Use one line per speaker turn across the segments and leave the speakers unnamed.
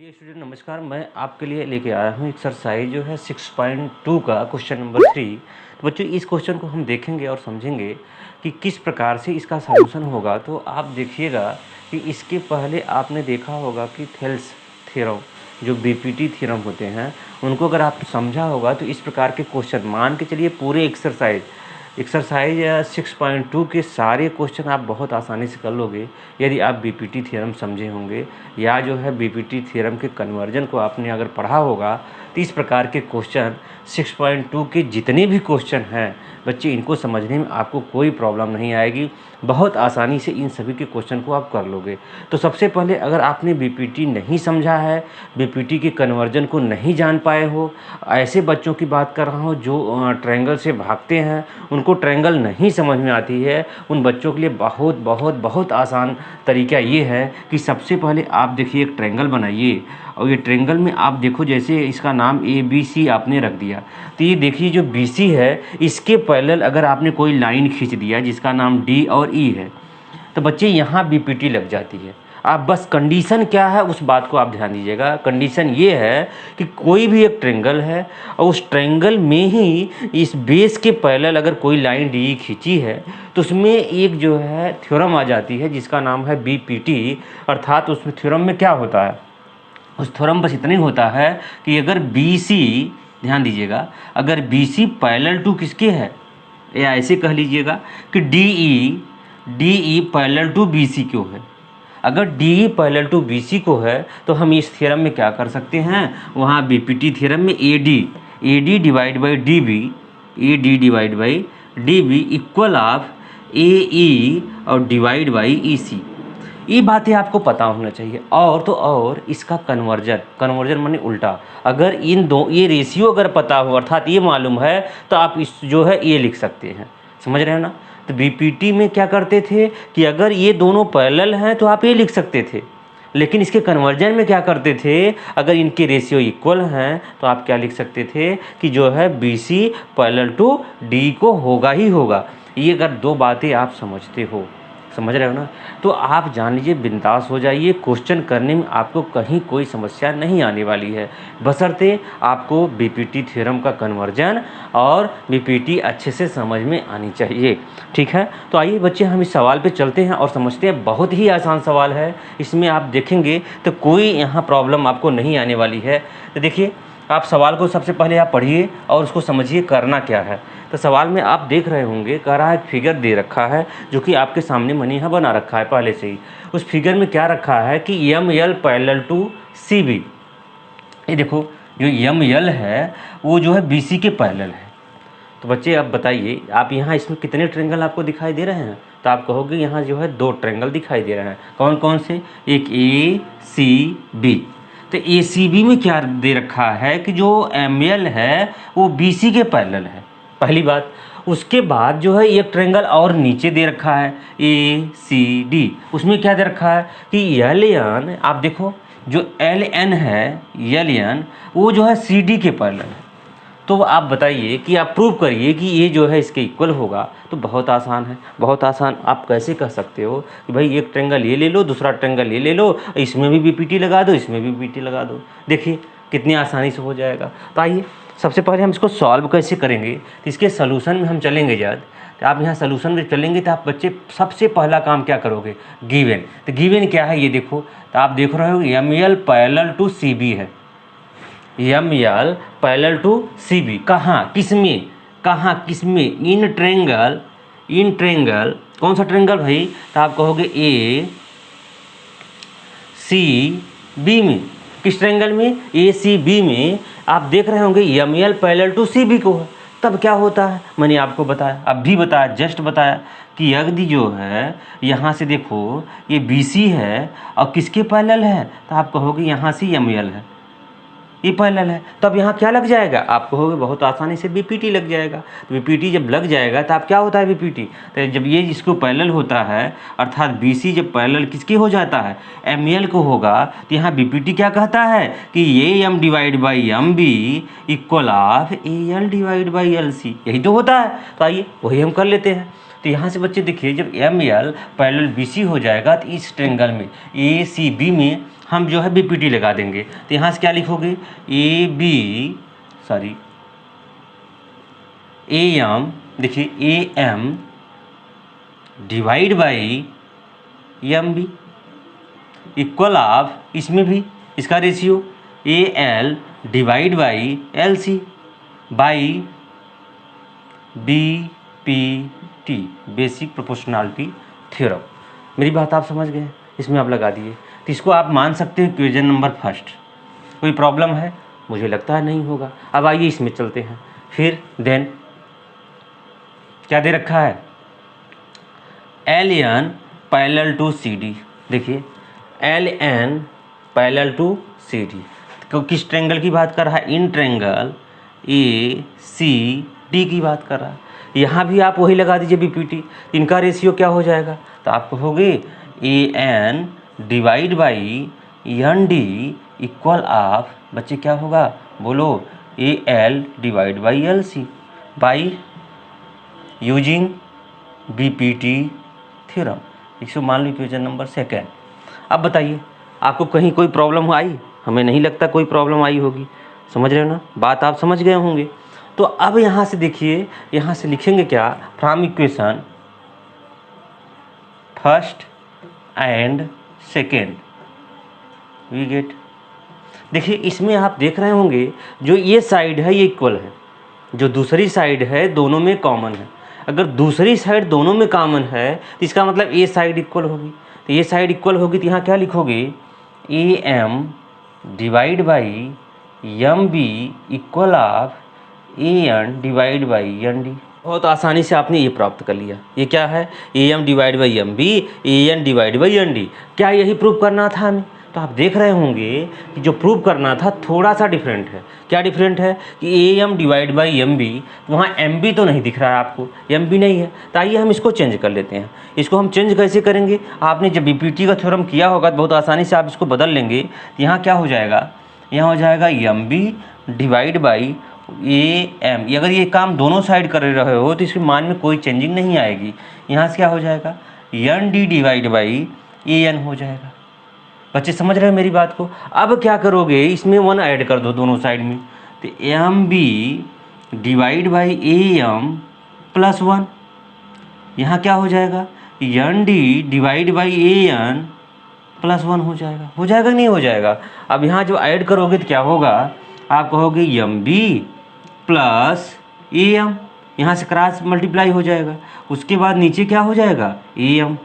Dear student नमस्कार। मैं आपके लिए लेके आया हूँ एक्सरसाइज जो है 6.2 का क्वेश्चन नंबर 3। तो बच्चों इस क्वेश्चन को हम देखेंगे और समझेंगे कि किस प्रकार से इसका सलूशन होगा। तो आप देखिएगा कि इसके पहले आपने देखा होगा कि थेल्स थ्योरम जो बीपीटी थ्योरम होते हैं उनको अगर आप समझा होगा तो इस प्रकार के क्वेश्चन मान के चलिए पूरे एक्सरसाइज 6.2 के सारे क्वेश्चन आप बहुत आसानी से कर लोगे यदि आप बीपीटी थ्योरम समझे होंगे या जो है बीपीटी थ्योरम के कन्वर्जन को आपने अगर पढ़ा होगा। तो इस प्रकार के क्वेश्चन 6.2 के जितने भी क्वेश्चन हैं बच्चे इनको समझने में आपको कोई प्रॉब्लम नहीं आएगी। बहुत आसानी से इन सभी के क्वेश्चन को आप कर लोगे। तो सबसे पहले अगर आपने बीपीटी नहीं समझा है, बीपीटी के कन्वर्जन को नहीं जान पाए हो, ऐसे बच्चों की बात कर रहा हूँ जो ट्रायंगल से भागते हैं, उनको ट्रायंगल नहीं समझ में आती है, उन बच्चों के लिए बहुत बहुत बहुत आसान तरीका ये है कि सबसे पहले आप देखिए एक ट्रायंगल बनाइए और ये ट्रायंगल में आप देखो जैसे इसका नाम ABC आपने रख दिया। तो ये देखिए जो BC है इसके पैरेलल अगर आपने कोई लाइन खींच दिया जिसका नाम D और E है तो बच्चे यहाँ बीपीटी लग जाती है। आप बस कंडीशन क्या है उस बात को आप ध्यान दीजिएगा। कंडीशन ये है कि कोई भी एक ट्रायंगल है और उस ट्रायंगल में ही इस बेस के पैरेलल अगर कोई लाइन डी खींची है तो उसमें एक जो है थ्योरम आ जाती है जिसका नाम है बीपीटी। अर्थात उसमें थ्योरम में क्या होता है, उस थ्योरम बस इतना ही होता है कि अगर BC, ध्यान दीजिएगा, अगर BC पैरेलल टू किसके है, या ऐसे कह लीजिएगा कि DE पैरेलल टू BC क्यों है। अगर DE पैरेलल टू BC को है तो हम इस थ्योरम में क्या कर सकते हैं, वहाँ बीपीटी थ्योरम में AD divide by DB equal of AE और डिवाइड बाई EC। ये बातें आपको पता होना चाहिए। और तो और इसका कन्वर्जन माने उल्टा, अगर इन दो ये रेशियो अगर पता हो अर्थात ये मालूम है तो आप इस जो है ये लिख सकते हैं। समझ रहे हो ना। तो बीपीटी में क्या करते थे कि अगर ये दोनों पैरेलल हैं तो आप ये लिख सकते थे, लेकिन इसके कन्वर्जन में क्या करते थे, अगर इनके रेशियो इक्वल हैं तो आप क्या लिख सकते थे कि जो है BC पैरेलल टू D को होगा ही होगा। ये अगर दो बातें आप समझते हो, समझ रहे हो ना, तो आप जान लीजिए बिंदास हो जाइए। क्वेश्चन करने में आपको कहीं कोई समस्या नहीं आने वाली है, बशर्ते आपको बीपीटी थ्योरम का कन्वर्जन और बीपीटी अच्छे से समझ में आनी चाहिए। ठीक है, तो आइए बच्चे हम इस सवाल पे चलते हैं और समझते हैं। बहुत ही आसान सवाल है, इसमें आप देखेंगे तो कोई यहाँ प्रॉब्लम आपको नहीं आने वाली है। तो देखिए आप सवाल को सबसे पहले आप पढ़िए और उसको समझिए करना क्या है। तो सवाल में आप देख रहे होंगे कह रहा है फिगर दे रखा है जो कि आपके सामने मनी यहाँ बना रखा है पहले से ही। उस फिगर में क्या रखा है कि ML पैरेलल टू CB। ये देखो जो ML है वो जो है BC के पैरेलल है। तो बच्चे आप बताइए, आप यहाँ इसमें कितने ट्रायंगल आपको दिखाई दे रहे हैं, तो आप कहोगे यहाँ जो है 2 ट्रायंगल दिखाई दे रहे हैं। कौन कौन से, एक ACB। तो ACB में क्या दे रखा है कि जो ML है वो BC के पैरेलल है, पहली बात। उसके बाद जो है एक ट्रायंगल और नीचे दे रखा है ACD। उसमें क्या दे रखा है कि LN, आप देखो जो LN है LN वो जो है CD के पैरेलल है। तो आप बताइए कि आप प्रूव करिए कि ये जो है इसके इक्वल होगा। तो बहुत आसान है, बहुत आसान। आप कैसे कह सकते हो कि भाई एक ट्रायंगल ये ले लो, दूसरा ट्रायंगल ये ले लो, इसमें भी बीपीटी लगा दो, इसमें भी बीपीटी लगा दो। देखिए कितनी आसानी से हो जाएगा। तो आइए सबसे पहले हम इसको सॉल्व कैसे करेंगे, तो इसके सलूशन में हम चलेंगे। जब तो आप यहाँ सलूशन में चलेंगे तो आप बच्चे सबसे पहला काम क्या करोगे, गिवन। तो गिवन क्या है ये देखो, तो आप देख रहे हो ML पैरेलल टू CB है। ML पैरेलल टू CB कहाँ किसमें, इन ट्रायंगल कौन सा ट्रायंगल भाई, तो आप कहोगे ACB में। किस ट्रायंगल में, ACB में। आप देख रहे होंगे ML पैरेलल टू CB को है। तब क्या होता है, मैंने आपको बताया, अब भी बताया, जस्ट बताया कि यदि जो है यहाँ से देखो ये BC है और किसके पैरेलल है, तो आप कहोगे यहाँ से ML है, ये पैरेलल है। तब यहाँ क्या लग जाएगा, आप कहोगे बहुत आसानी से बीपीटी लग जाएगा। तो बीपीटी जब लग जाएगा तो आप क्या होता है बीपीटी, तो जब ये जिसको पैरेलल होता है अर्थात BC जब पैरेलल किसके हो जाता है, ML को होगा, तो यहाँ बीपीटी क्या कहता है कि AM divide by MB equal of AL divide by LC। यही तो होता है। तो आइए वही हम कर लेते हैं। तो यहाँ से बच्चे देखिए जब ML पैरेलल BC हो जाएगा तो इस ट्रायंगल में ACB में हम जो है BPT लगा देंगे। तो यहाँ से क्या लिखोगे, AM, देखिए AM divide by MB equal of, इसमें भी इसका ratio AL divide by LC by BPT, basic proportionality theorem. मेरी बात आप समझ गए, इसमें आप लगा दिए। तो इसको आप मान सकते हो क्वेश्चन नंबर फर्स्ट। कोई प्रॉब्लम है? मुझे लगता है नहीं होगा। अब आइए इसमें चलते हैं। फिर देन क्या दे रखा है, LN पैरेलल टू CD। देखिए LN पैरेलल टू CD, तो किस ट्रेंगल की बात कर रहा है, इन ट्रेंगल ACD की बात कर रहा है। यहाँ भी आप वही लगा दीजिए BPT, इनका रेशियो क्या हो जाएगा, तो आप कहोगे AN divide by ND equal of, बच्चे क्या होगा बोलो, AL divide by LC by using BPT theorem. इसको मान लो इक्वेशन नंबर सेकेंड। अब बताइए आपको कहीं कोई प्रॉब्लम आई? हमें नहीं लगता कोई प्रॉब्लम आई होगी। समझ रहे हो ना, बात आप समझ गए होंगे। तो अब यहाँ से देखिए, यहाँ से लिखेंगे क्या, from equation first and second we get. देखिए इसमें आप देख रहे होंगे जो ये साइड है ये इक्वल है, जो दूसरी साइड है दोनों में कॉमन है। अगर दूसरी साइड दोनों में कॉमन है तो इसका मतलब ये साइड इक्वल होगी। तो ये साइड इक्वल होगी तो यहाँ क्या लिखोगे, AM divide by MB equal of AN divide by ND। बहुत आसानी से आपने ये प्राप्त कर लिया। ये क्या है, AM divide by MB, AN divide by ND। क्या यही प्रूव करना था हमें? तो आप देख रहे होंगे कि जो प्रूव करना था थोड़ा सा डिफरेंट है। क्या डिफरेंट है कि AM डिवाइड बाई MB, वहाँ MB तो नहीं दिख रहा है आपको, MB नहीं है। तो आइए हम इसको चेंज कर लेते हैं। इसको हम चेंज कैसे करेंगे, आपने जब BPT का थ्योरम किया होगा तो बहुत आसानी से आप इसको बदल लेंगे। यहाँ क्या हो जाएगा, यहाँ हो जाएगा MB डिवाइड बाई AM। अगर ये काम दोनों साइड कर रहे हो तो इसके मान में कोई चेंजिंग नहीं आएगी। यहाँ से क्या हो जाएगा, ND डिवाइड बाई AN हो जाएगा। बच्चे समझ रहे हैं मेरी बात को। अब क्या करोगे, इसमें 1 ऐड कर दो दोनों साइड में, तो MB divide by AM plus 1। यहाँ क्या हो जाएगा, ND divide by AN plus 1 हो जाएगा। हो जाएगा नहीं हो जाएगा। अब यहाँ जो ऐड करोगे तो क्या होगा, आप कहोगे MB प्लस AM, यहाँ से क्रॉस मल्टीप्लाई हो जाएगा। उसके बाद नीचे क्या हो जाएगा, AM।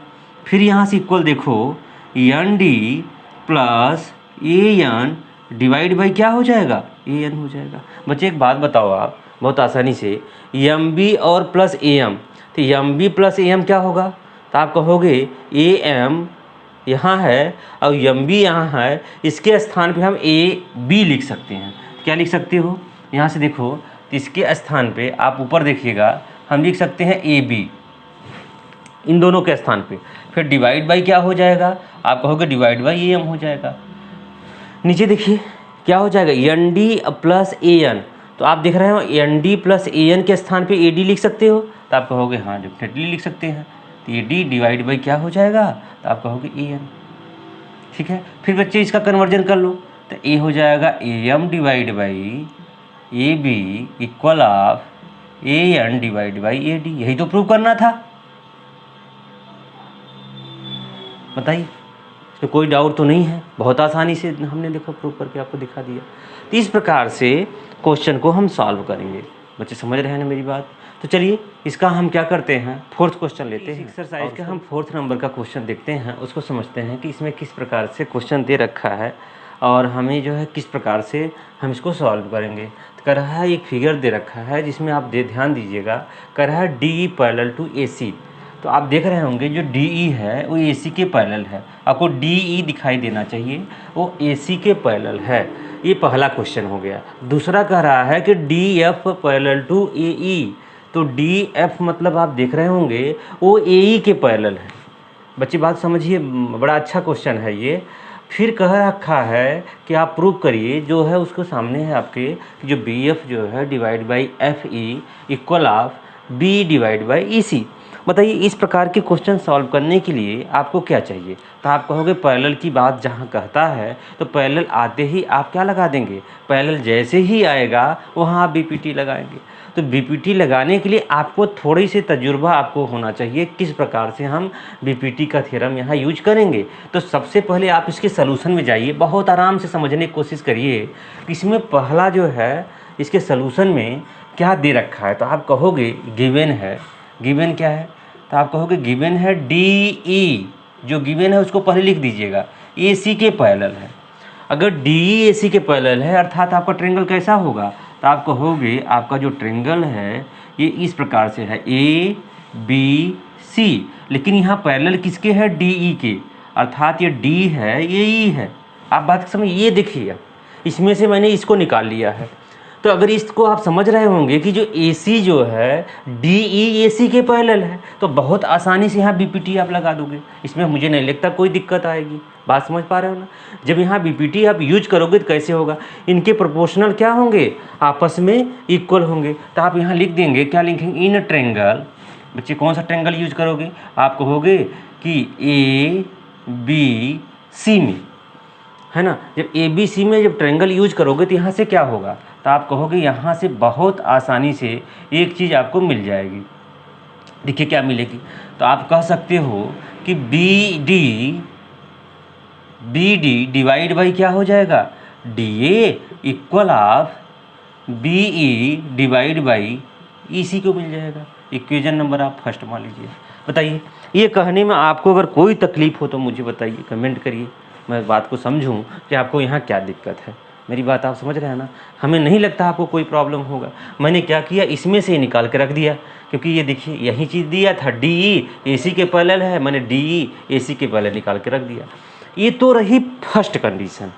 फिर यहाँ से इक्वल देखो, ND plus AN divide by क्या हो जाएगा, AN हो जाएगा। बच्चे एक बात बताओ आप बहुत आसानी से, MB और प्लस AM, तो MB प्लस AM क्या होगा, तो आप कहोगे AM यहाँ है और MB यहाँ है, इसके स्थान पे हम AB लिख सकते हैं। क्या लिख सकते हो, यहाँ से देखो, तो इसके स्थान पे आप ऊपर देखिएगा, हम लिख सकते हैं AB इन दोनों के स्थान पे। फिर डिवाइड बाई क्या हो जाएगा, आप कहोगे डिवाइड बाई AM हो जाएगा। नीचे देखिए क्या हो जाएगा, ND प्लस AN, तो आप देख रहे हो ND प्लस AN के स्थान पे AD लिख सकते हो, तो आप कहोगे हाँ डेफिनेटली लिख सकते हैं। तो AD डिवाइड बाई क्या हो जाएगा, तो आप कहोगे AN। ठीक है, फिर बच्चे इसका कन्वर्जन कर लो, तो A हो जाएगा AM divide by AB equal of AN divide by AD। यही तो प्रूव करना था। बताइए, इसमें कोई डाउट तो नहीं है, बहुत आसानी से हमने देखो प्रूव करके आपको दिखा दिया। तो इस प्रकार से क्वेश्चन को हम सॉल्व करेंगे। बच्चे समझ रहे हैं ना मेरी बात। तो चलिए इसका हम क्या करते हैं, फोर्थ क्वेश्चन लेते हैं। एक्सरसाइज का हम 4th नंबर का क्वेश्चन देखते हैं, उसको समझते हैं कि इसमें किस प्रकार से क्वेश्चन दे रखा है और हमें जो है किस प्रकार से हम इसको सॉल्व करेंगे। तो कर रहा है एक फिगर दे रखा है जिसमें आप ध्यान दीजिएगा, कर रहा है DE पैरेलल टू AC। तो आप देख रहे होंगे जो DE है वो AC के पैरेलल है, आपको DE दिखाई देना चाहिए, वो AC के पैरेलल है। ये पहला क्वेश्चन हो गया। दूसरा कह रहा है कि DF पैरेलल टू AE, तो DF मतलब आप देख रहे होंगे वो AE के पैरेलल है। बच्चे बात समझिए, बड़ा अच्छा क्वेश्चन है ये। फिर कह रखा है कि आप प्रूव करिए, जो है उसको सामने है आपके, कि जो BF जो है divide by FE equal of B divide by EC। बताइए इस प्रकार के क्वेश्चन सॉल्व करने के लिए आपको क्या चाहिए? तो आप कहोगे पैरेलल की बात जहाँ कहता है तो पैरेलल आते ही आप क्या लगा देंगे, पैरेलल जैसे ही आएगा वहाँ आप बीपीटी लगाएंगे। तो बीपीटी लगाने के लिए आपको थोड़ी सी तजुर्बा आपको होना चाहिए किस प्रकार से हम बीपीटी का थ्योरम यहाँ यूज करेंगे। तो सबसे पहले आप इसके सलूशन में जाइए, बहुत आराम से समझने की कोशिश करिए। इसमें पहला जो है इसके सलूशन में क्या दे रखा है, तो आप कहोगे गिवन है। गिवन क्या है? तो आप कहोगे गिवन है DE, जो गिवन है उसको पहले लिख दीजिएगा, AC के पैरेलल है। अगर DE AC के पैरेलल है अर्थात आपका ट्रायंगल कैसा होगा, तो आप कहोगे आपका जो ट्रायंगल है ये इस प्रकार से है ABC, लेकिन यहाँ पैरेलल किसके है, DE के, अर्थात ये D है ये E है। आप बात समझ, ये देखिए इसमें से मैंने इसको निकाल लिया है। तो अगर इसको आप समझ रहे होंगे कि जो AC जो है DE AC के पैरेलल है, तो बहुत आसानी से यहाँ बीपीटी आप लगा दोगे, इसमें मुझे नहीं लगता कोई दिक्कत आएगी। बात समझ पा रहे हो ना? जब यहाँ बीपीटी आप यूज करोगे तो कैसे होगा, इनके प्रोपोर्शनल क्या होंगे, आपस में इक्वल होंगे। तो आप यहाँ लिख देंगे, क्या लिखेंगे, इन ट्रायंगल। बच्चे कौन सा ट्रायंगल यूज करोगे, आप कहोगे कि ABC में, है ना। जब ABC में जब ट्रायंगल यूज करोगे तो यहाँ से क्या होगा, तो आप कहोगे यहाँ से बहुत आसानी से एक चीज़ आपको मिल जाएगी। देखिए क्या मिलेगी, तो आप कह सकते हो कि BD डिवाइड बाई क्या हो जाएगा, DA equal of BE divide by EC को मिल जाएगा। इक्वेशन नंबर आप फर्स्ट मान लीजिए। बताइए ये कहने में आपको अगर कोई तकलीफ़ हो तो मुझे बताइए, कमेंट करिए, मैं बात को समझूं कि आपको यहाँ क्या दिक्कत है। मेरी बात आप समझ रहे हैं ना? हमें नहीं लगता आपको कोई प्रॉब्लम होगा। मैंने क्या किया, इसमें से निकाल के रख दिया, क्योंकि ये देखिए यही चीज़ दिया था, DE AC के पैरेलल है, मैंने DE AC के पैरेलल निकाल के रख दिया। ये तो रही फर्स्ट कंडीशन,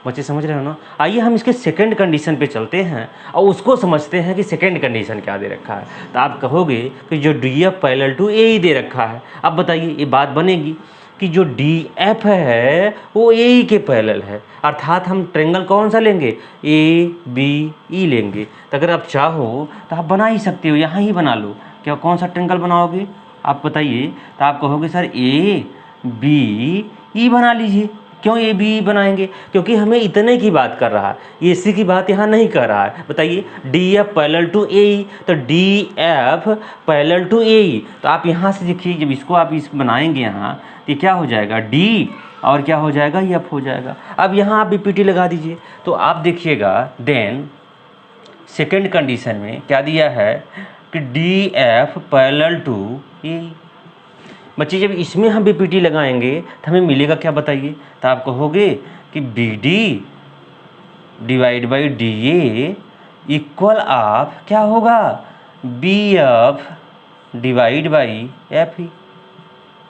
बच्चे समझ रहे हो ना। आइए हम इसके सेकंड कंडीशन पे चलते हैं और उसको समझते हैं कि सेकंड कंडीशन क्या दे रखा है। तो आप कहोगे कि जो DF पैरेलल टू AE दे रखा है। अब बताइए ये बात बनेगी कि जो DF है वो AE के पैरेलल है, अर्थात हम ट्रायंगल कौन सा लेंगे, ABE लेंगे। तो अगर आप चाहो तो आप बना ही सकते हो, यहाँ ही बना लो। क्या कौन सा ट्रायंगल बनाओगे आप बताइए, तो आप कहोगे सर ABE बना लीजिए। क्यों ABE बनाएंगे, क्योंकि हमें इतने की बात कर रहा है, AC की बात यहाँ नहीं कर रहा है। बताइए DF पैरेलल टू AE, तो DF पैरेलल टू AE, तो आप यहाँ से देखिए जब इसको आप इस बनाएंगे यहाँ तो क्या हो जाएगा, D और क्या हो जाएगा, F हो जाएगा। अब यहाँ आप बीपीटी लगा दीजिए, तो आप देखिएगा देन सेकेंड कंडीशन में क्या दिया है कि DF पैरेलल टू AE। बच्चे जब इसमें हम बीपीटी लगाएंगे तो हमें मिलेगा क्या बताइए, तो आप कहोगे कि BD divide by DA equal of क्या होगा, BF divide by FE।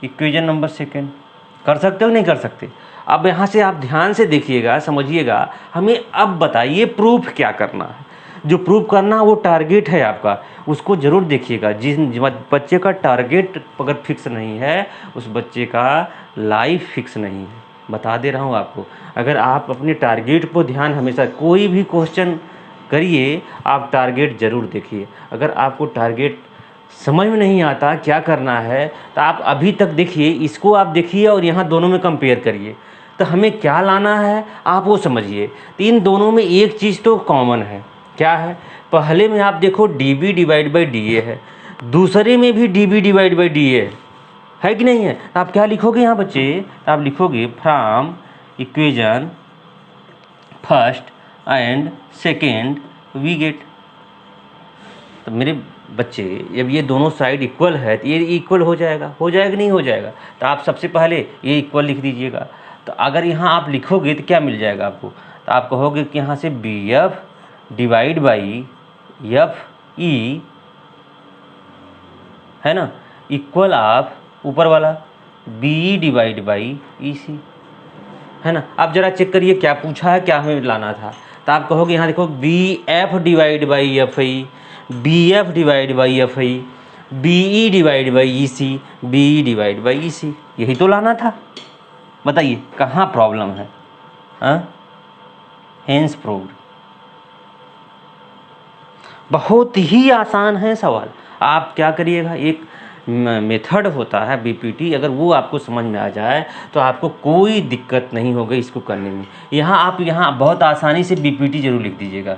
Equation number second. कर सकते हो नहीं कर सकते? अब यहाँ से आप ध्यान से देखिएगा, समझिएगा। हमें अब बताइए प्रूफ क्या करना है। जो प्रूफ करना वो टारगेट है आपका, उसको ज़रूर देखिएगा। जिस बच्चे का टारगेट अगर फिक्स नहीं है उस बच्चे का लाइफ फिक्स नहीं है, बता दे रहा हूँ आपको। अगर आप अपने टारगेट पर ध्यान, हमेशा कोई भी क्वेश्चन करिए आप टारगेट ज़रूर देखिए। अगर आपको टारगेट समझ में नहीं आता क्या करना है तो आप अभी तक देखिए, इसको आप देखिए और यहाँ दोनों में कंपेयर करिए, तो हमें क्या लाना है आप वो समझिए। तो इन दोनों में एक चीज़ तो कॉमन है, क्या है, पहले में आप देखो DB डिवाइड बाई DA है, दूसरे में भी DB डिवाइड बाई DA है कि नहीं है। तो आप क्या लिखोगे यहाँ बच्चे, तो आप लिखोगे from equation first and second we get. तो मेरे बच्चे जब ये दोनों साइड इक्वल है तो ये इक्वल हो जाएगा नहीं हो जाएगा। तो आप सबसे पहले ये इक्वल लिख दीजिएगा। तो अगर यहाँ आप लिखोगे तो क्या मिल जाएगा आपको, तो आप कहोगे कि यहाँ से BF डिवाइड बाई FE है ना इक्वल ऑफ ऊपर वाला BE डिवाइड बाई EC है ना। आप ज़रा चेक करिए क्या पूछा है, क्या हमें लाना था। तो आप कहोगे यहाँ देखो BF divide by FE, BF divide by FE, BE divide by EC, BE divide by EC, यही तो लाना था। बताइए कहाँ प्रॉब्लम है, हेंस प्रूव्ड। बहुत ही आसान है सवाल। आप क्या करिएगा, एक मेथड होता है बीपीटी, अगर वो आपको समझ में आ जाए तो आपको कोई दिक्कत नहीं होगी इसको करने में। यहाँ बहुत आसानी से बीपीटी ज़रूर लिख दीजिएगा,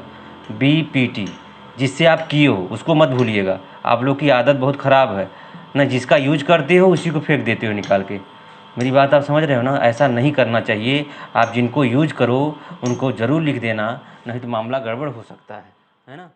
बीपीटी, जिससे आप किए हो उसको मत भूलिएगा। आप लोग की आदत बहुत ख़राब है ना, जिसका यूज करते हो उसी को फेंक देते हो निकाल के। मेरी बात आप समझ रहे हो ना, ऐसा नहीं करना चाहिए। आप जिनको यूज करो उनको ज़रूर लिख देना, नहीं तो मामला गड़बड़ हो सकता है ना।